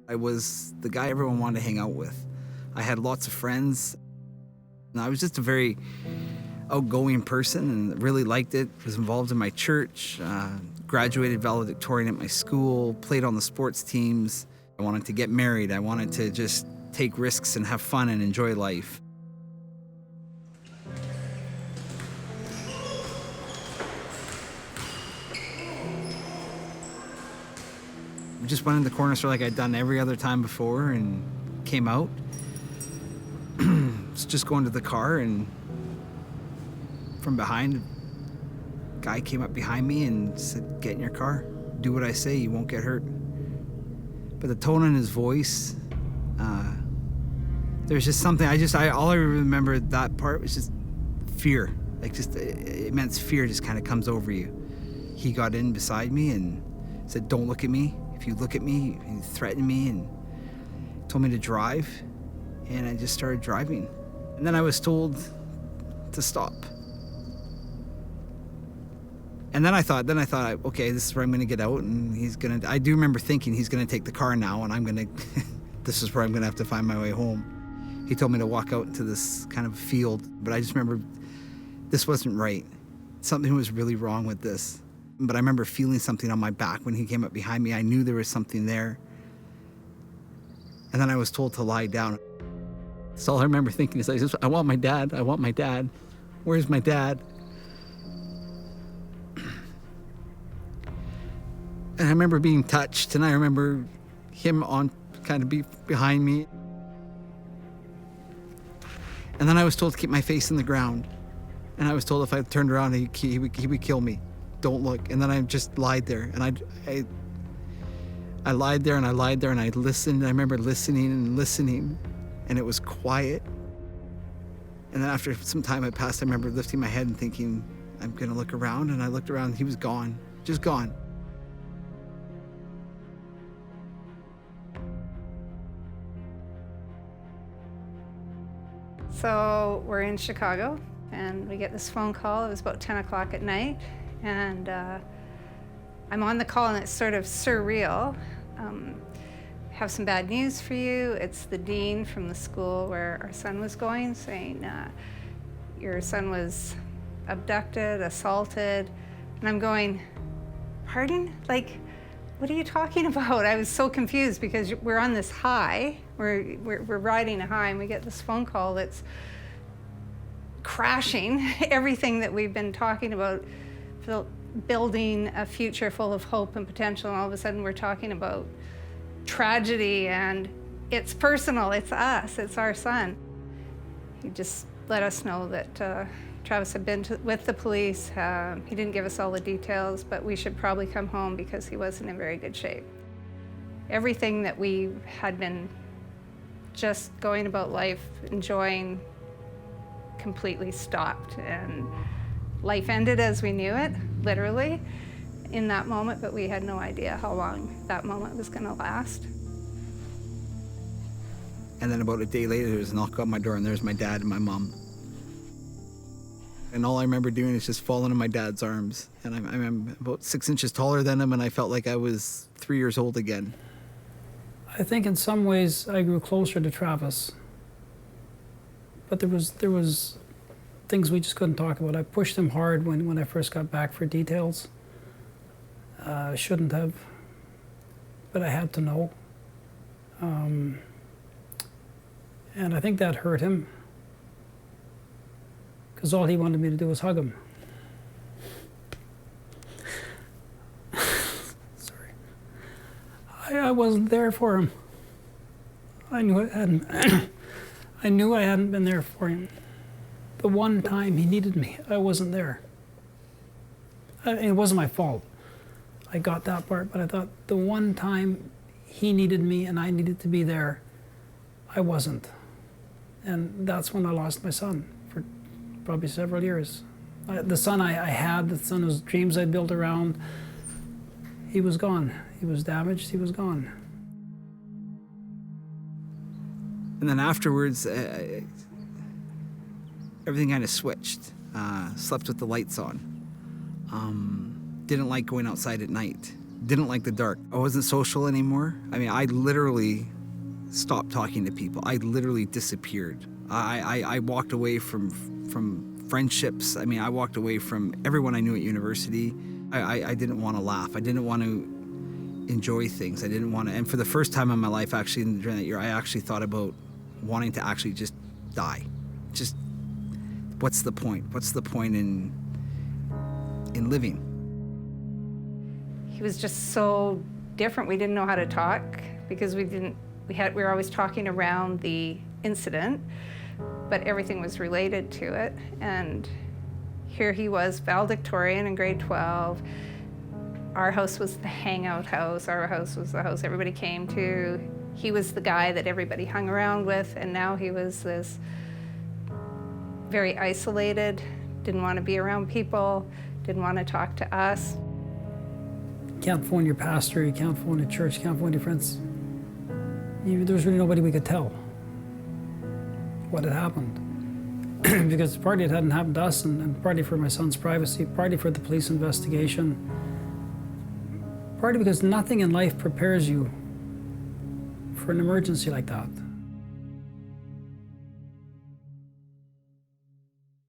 I was the guy everyone wanted to hang out with. I had lots of friends. And I was just a very outgoing person and really liked it. Was involved in my church, graduated valedictorian at my school, played on the sports teams. I wanted to get married. I wanted to just take risks and have fun and enjoy life. I just went in the corner store like I'd done every other time before and came out. Was just going to the car, and from behind, a guy came up behind me and said, "Get in your car. Do what I say. You won't get hurt." But the tone in his voice, there's just something. All I remember that part was just fear. Like just immense fear just kind of comes over you. He got in beside me and said, "Don't look at me. If you look at me," he threatened me and told me to drive. And I just started driving. And then I was told to stop. And then I thought, okay, this is where I'm gonna get out, and I do remember thinking he's gonna take the car now, and this is where I'm gonna have to find my way home. He told me to walk out into this kind of field, but I just remember this wasn't right. Something was really wrong with this. But I remember feeling something on my back when he came up behind me. I knew there was something there. And then I was told to lie down. So all I remember thinking is, I want my dad. I want my dad. Where's my dad? And I remember being touched, and I remember him behind me. And then I was told to keep my face in the ground. And I was told if I turned around, he would kill me. Don't look. And then I just lied there. And I lied there, and I lied there, and I listened. I remember listening and listening, and it was quiet. And then after some time had passed, I remember lifting my head and thinking, I'm gonna look around, and I looked around, and he was gone, just gone. So we're in Chicago, and we get this phone call. It was about 10 o'clock at night, and I'm on the call, and it's sort of surreal. Have some bad news for you. It's the dean from the school where our son was going, saying your son was abducted, assaulted. And I'm going, pardon? Like, what are you talking about? I was so confused because we're on this high. We're riding a high, and we get this phone call that's crashing everything that we've been talking about, building a future full of hope and potential, and all of a sudden we're talking about tragedy, and it's personal, it's us, it's our son. He just let us know that Travis had been with the police. He didn't give us all the details, but we should probably come home because he wasn't in very good shape. Everything that we had been just going about life, enjoying, completely stopped, and life ended as we knew it, literally, in that moment, but we had no idea how long that moment was gonna last. And then about a day later, there was a knock on my door, and there's my dad and my mom. And all I remember doing is just falling in my dad's arms. And I'm about 6 inches taller than him, and I felt like I was 3 years old again. I think in some ways I grew closer to Travis. But there was things we just couldn't talk about. I pushed him hard when I first got back for details. I shouldn't have, but I had to know. And I think that hurt him, because all he wanted me to do was hug him. Sorry. I wasn't there for him. I knew I hadn't been there for him. The one time he needed me, I wasn't there. It wasn't my fault. I got that part, but I thought the one time he needed me and I needed to be there, I wasn't. And that's when I lost my son for probably several years. The son I had, the son whose dreams I'd built around, he was gone. He was damaged, he was gone. And then afterwards, everything kind of switched. Slept with the lights on. Didn't like going outside at night. didn't like the dark. I wasn't social anymore. I mean, I literally stopped talking to people. I literally disappeared. I walked away from friendships. I mean, I walked away from everyone I knew at university. I didn't want to laugh. I didn't want to enjoy things. I didn't want to, and for the first time in my life, actually, during that year, I actually thought about wanting to actually just die. Just, what's the point? What's the point in living? He was just so different. We didn't know how to talk because we were always talking around the incident, but everything was related to it. And here he was, valedictorian in grade 12. Our house was the hangout house. Our house was the house everybody came to. He was the guy that everybody hung around with, and now he was this very isolated, didn't want to be around people, didn't want to talk to us. You can't phone your pastor, you can't phone a church, you can't phone your friends. There's really nobody we could tell what had happened. Because partly it hadn't happened to us, and partly for my son's privacy, partly for the police investigation, partly because nothing in life prepares you for an emergency like that.